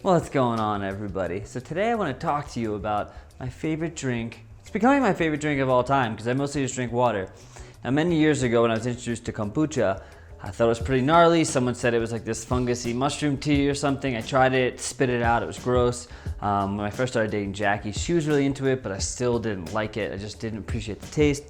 What's going on, everybody? So today I want to talk to you about my favorite drink. It's becoming my favorite drink of all time because I mostly just drink water. Now, many years ago when I was introduced to kombucha, I thought it was pretty gnarly. Someone said it was like this fungusy mushroom tea or something. I tried it, spit it out, it was gross. When I first started dating Jackie, she was really into it, but I still didn't like it. I just didn't appreciate the taste.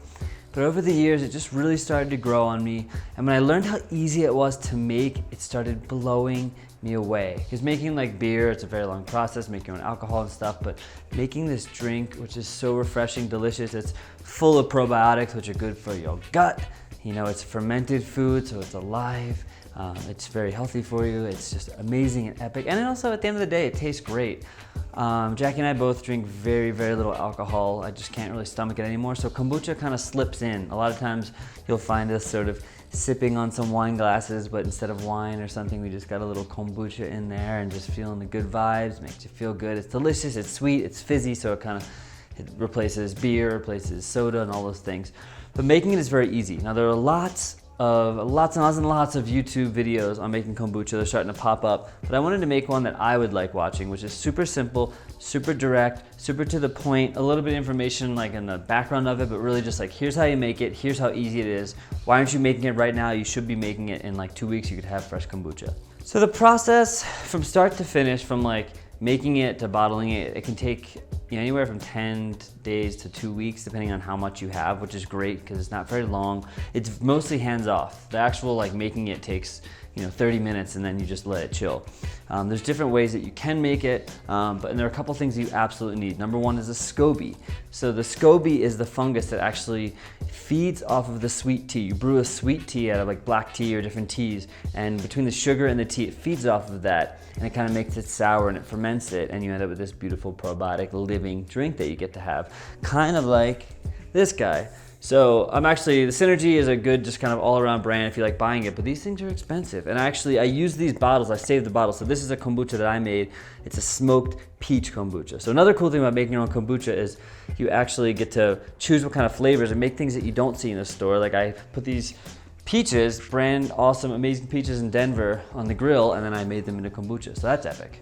But over the years, it just really started to grow on me. And when I learned how easy it was to make, it started blowing me away. Because making like beer, it's a very long process, make your own alcohol and stuff, but making this drink, which is so refreshing, delicious, it's full of probiotics, which are good for your gut. You know, it's fermented food, so it's alive. It's very healthy for you. It's just amazing and epic. And then also at the end of the day, it tastes great. Jackie and I both drink very, very little alcohol. I just can't really stomach it anymore. So kombucha kind of slips in. A lot of times you'll find us sort of sipping on some wine glasses, but instead of wine or something, we just got a little kombucha in there and just feeling the good vibes, makes you feel good. It's delicious, it's sweet, it's fizzy, so it replaces beer, replaces soda and all those things. But making it is very easy. Now there are lots and lots of YouTube videos on making kombucha. They're starting to pop up, but I wanted to make one that I would like watching, which is super simple, super direct, super to the point, a little bit of information like in the background of it, but really just like, here's how you make it, here's how easy it is. Why aren't you making it right now? You should be making it in like 2 weeks. You could have fresh kombucha. So the process from start to finish, from like making it to bottling it, it can take anywhere from 10 days to 2 weeks, depending on how much you have, which is great because it's not very long. It's mostly hands off. The actual like making it takes 30 minutes and then you just let it chill. There's different ways that you can make it, and there are a couple things you absolutely need. Number one is a SCOBY. So the SCOBY is the fungus that actually feeds off of the sweet tea. You brew a sweet tea out of like black tea or different teas, and between the sugar and the tea, it feeds off of that, and it kind of makes it sour and it ferments it, and you end up with this beautiful probiotic living drink that you get to have, kind of like this guy. So the Synergy is a good just kind of all around brand if you like buying it, but these things are expensive. And I use these bottles, I saved the bottles. So this is a kombucha that I made. It's a smoked peach kombucha. So another cool thing about making your own kombucha is you actually get to choose what kind of flavors and make things that you don't see in the store. Like I put these peaches, brand awesome, amazing peaches in Denver on the grill, and then I made them into kombucha. So that's epic.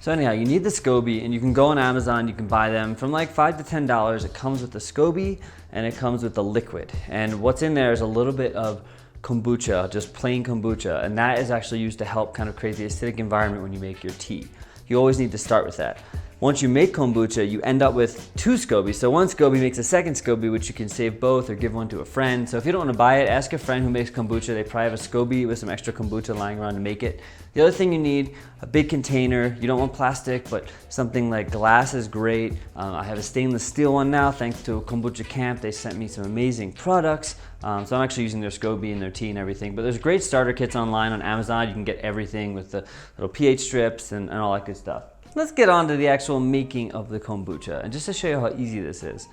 So anyhow, you need the SCOBY, and you can go on Amazon, you can buy them from like $5 to $10. It comes with the SCOBY and it comes with the liquid. And what's in there is a little bit of kombucha, just plain kombucha, and that is actually used to help kind of create the acidic environment when you make your tea. You always need to start with that. Once you make kombucha, you end up with 2 SCOBYs. So one SCOBY makes a second SCOBY, which you can save both or give one to a friend. So if you don't want to buy it, ask a friend who makes kombucha. They probably have a SCOBY with some extra kombucha lying around to make it. The other thing you need, a big container. You don't want plastic, but something like glass is great. I have a stainless steel one now, thanks to Kombucha Camp. They sent me some amazing products. So I'm actually using their SCOBY in their tea and everything. But there's great starter kits online on Amazon. You can get everything with the little pH strips and all that good stuff. Let's get on to the actual making of the kombucha. And just to show you how easy this is,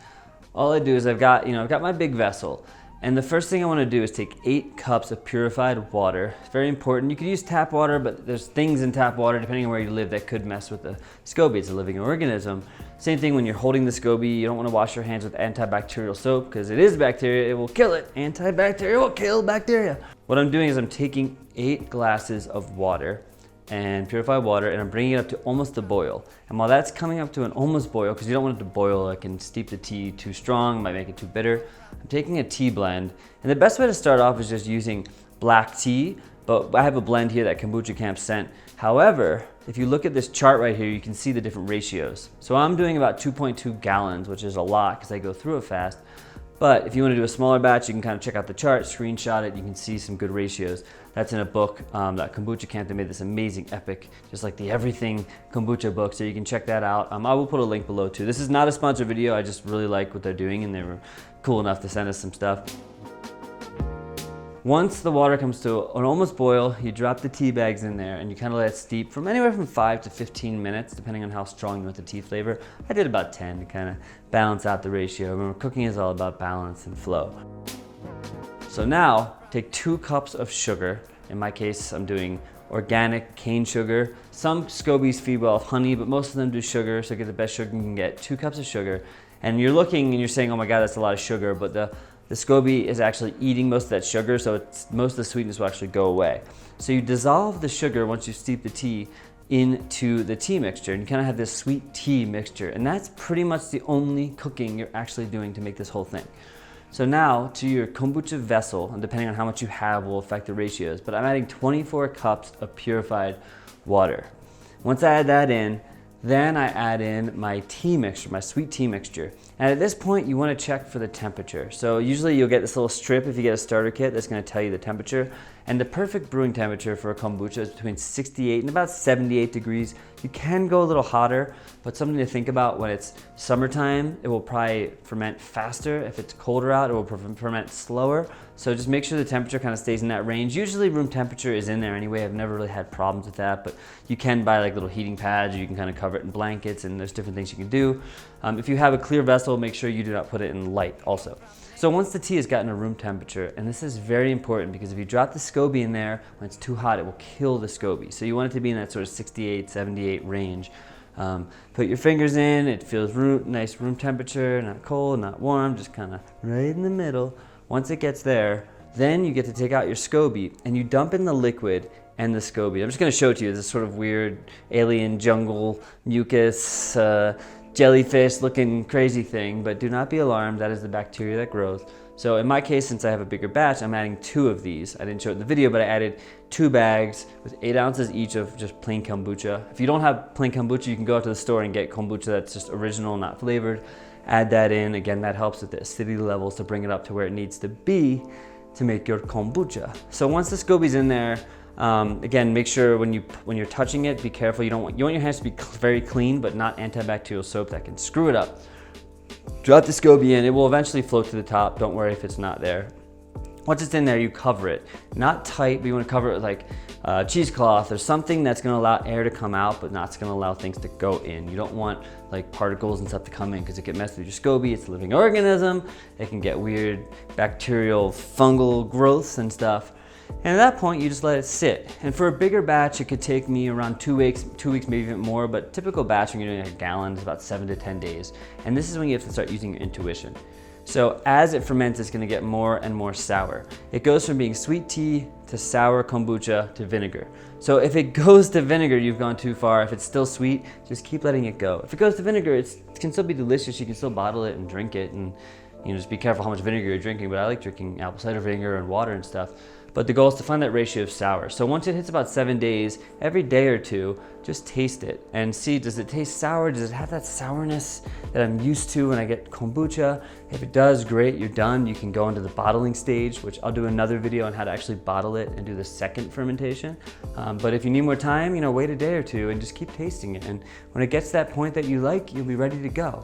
all I do is I've got my big vessel. And the first thing I want to do is take 8 cups of purified water. It's very important. You could use tap water, but there's things in tap water, depending on where you live, that could mess with the SCOBY. It's a living organism. Same thing when you're holding the SCOBY. You don't want to wash your hands with antibacterial soap because it is bacteria. It will kill it. Antibacterial will kill bacteria. What I'm doing is I'm taking 8 glasses of water and purified water, and I'm bringing it up to almost a boil. And while that's coming up to an almost boil, because you don't want it to boil, it can steep the tea too strong, might make it too bitter, I'm taking a tea blend. And the best way to start off is just using black tea, but I have a blend here that Kombucha Camp sent. However, if you look at this chart right here, you can see the different ratios. So I'm doing about 2.2 gallons, which is a lot because I go through it fast. But if you want to do a smaller batch, you can kind of check out the chart, screenshot it, you can see some good ratios. That's in a book, that Kombucha Camp. They made this amazing epic, just like the Everything Kombucha book, so you can check that out. I will put a link below too. This is not a sponsored video, I just really like what they're doing and they were cool enough to send us some stuff. Once the water comes to an almost boil, you drop the tea bags in there and you kind of let it steep from anywhere from 5 to 15 minutes, depending on how strong you want the tea flavor. I did about 10 to kind of balance out the ratio. Remember, cooking is all about balance and flow. So now, take 2 cups of sugar. In my case, I'm doing organic cane sugar. Some SCOBYs feed well with honey, but most of them do sugar, so get the best sugar you can get. 2 cups of sugar. And you're looking and you're saying, oh my God, that's a lot of sugar, but the SCOBY is actually eating most of that sugar, so most of the sweetness will actually go away. So you dissolve the sugar once you steep the tea into the tea mixture, and you kind of have this sweet tea mixture, and that's pretty much the only cooking you're actually doing to make this whole thing. So now to your kombucha vessel, and depending on how much you have will affect the ratios, but I'm adding 24 cups of purified water. Once I add that in, then I add in my tea mixture, my sweet tea mixture. And at this point, you want to check for the temperature. So usually you'll get this little strip if you get a starter kit that's going to tell you the temperature. And the perfect brewing temperature for a kombucha is between 68 and about 78 degrees. You can go a little hotter, but something to think about: when it's summertime, it will probably ferment faster. If it's colder out, it will ferment slower. So just make sure the temperature kind of stays in that range. Usually room temperature is in there anyway. I've never really had problems with that, but you can buy like little heating pads, or you can kind of cover it in blankets, and there's different things you can do. If you have a clear vessel, make sure you do not put it in light also. So once the tea has gotten a room temperature, and this is very important because if you drop the SCOBY in there when it's too hot, it will kill the SCOBY. So you want it to be in that sort of 68, 78 range. Put your fingers in, it feels nice room temperature, not cold, not warm, just kind of right in the middle. Once it gets there, then you get to take out your SCOBY and you dump in the liquid and the SCOBY. I'm just going to show it to you. This sort of weird alien jungle mucus jellyfish looking crazy thing, but do not be alarmed. That is the bacteria that grows. So in my case, since I have a bigger batch, I'm adding 2 of these. I didn't show it in the video, but I added 2 bags with 8 ounces each of just plain kombucha. If you don't have plain kombucha, you can go out to the store and get kombucha that's just original, not flavored. Add that in. Again, that helps with the acidity levels to bring it up to where it needs to be to make your kombucha. So once the SCOBY's in there, again, make sure when you're touching it, be careful. You want your hands to be very clean, but not antibacterial soap that can screw it up. Drop the SCOBY in. It will eventually float to the top. Don't worry if it's not there. Once it's in there, you cover it. Not tight, but you want to cover it with like cheesecloth or something that's going to allow air to come out, but not going to allow things to go in. You don't want like particles and stuff to come in because it can mess with your SCOBY. It's a living organism. It can get weird bacterial, fungal growths and stuff. And at that point, you just let it sit. And for a bigger batch, it could take me around 2 weeks, maybe even more, but typical batch when you're doing a gallon is about 7 to 10 days. And this is when you have to start using your intuition. So as it ferments, it's gonna get more and more sour. It goes from being sweet tea to sour kombucha to vinegar. So if it goes to vinegar, you've gone too far. If it's still sweet, just keep letting it go. If it goes to vinegar, it can still be delicious. You can still bottle it and drink it, and just be careful how much vinegar you're drinking, but I like drinking apple cider vinegar and water and stuff. But the goal is to find that ratio of sour. So once it hits about 7 days, every day or two, just taste it and see, does it taste sour? Does it have that sourness that I'm used to when I get kombucha? If it does, great, you're done. You can go into the bottling stage, which I'll do another video on how to actually bottle it and do the second fermentation. But if you need more time, wait a day or two and just keep tasting it. And when it gets to that point that you like, you'll be ready to go.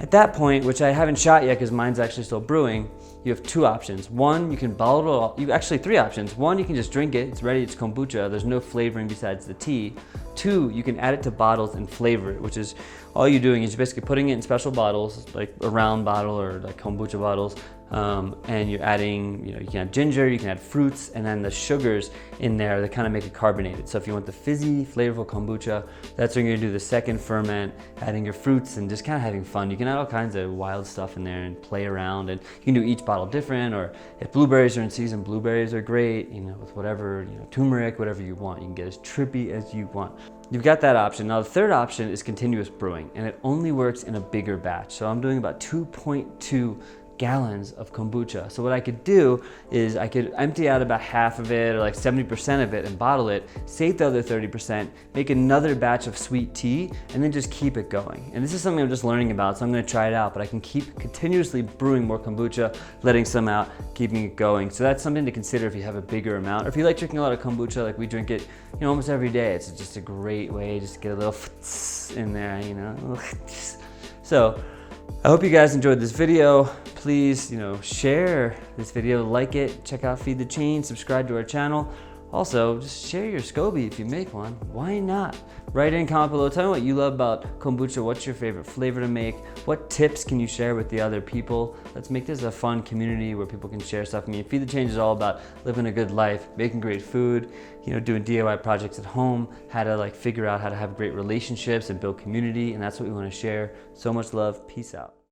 At that point, which I haven't shot yet because mine's actually still brewing, you have 2 options. One, you can bottle it all. Actually 3 options. One, you can just drink it. It's ready, it's kombucha. There's no flavoring besides the tea. 2, you can add it to bottles and flavor it, which is all you're doing is you're basically putting it in special bottles, like a round bottle or like kombucha bottles, and you're adding, you can add ginger, you can add fruits, and then the sugars in there that kind of make it carbonated. So if you want the fizzy, flavorful kombucha, that's when you're gonna do the second ferment, adding your fruits and just kind of having fun. You can add all kinds of wild stuff in there and play around, and you can do each bottle different, or if blueberries are in season, blueberries are great, with whatever, turmeric, whatever you want. You can get as trippy as you want. You've got that option. Now the third option is continuous brewing, and it only works in a bigger batch. So I'm doing about 2.2 gallons of kombucha. So what I could do is I could empty out about half of it, or like 70% of it, and bottle it, save the other 30%, make another batch of sweet tea, and then just keep it going. And this is something I'm just learning about, so I'm gonna try it out, but I can keep continuously brewing more kombucha, letting some out, keeping it going. So that's something to consider if you have a bigger amount, or if you like drinking a lot of kombucha, like we drink it, almost every day. It's just a great way just to get a little in there, So I hope you guys enjoyed this video. Please, share this video, like it, check out Feed the Chain, subscribe to our channel. Also, just share your SCOBY if you make one. Why not? Write in, comment below, tell me what you love about kombucha, what's your favorite flavor to make, what tips can you share with the other people. Let's make this a fun community where people can share stuff. Feed the Change is all about living a good life, making great food, doing DIY projects at home, how to figure out how to have great relationships and build community, and that's what we want to share. So much love, peace out.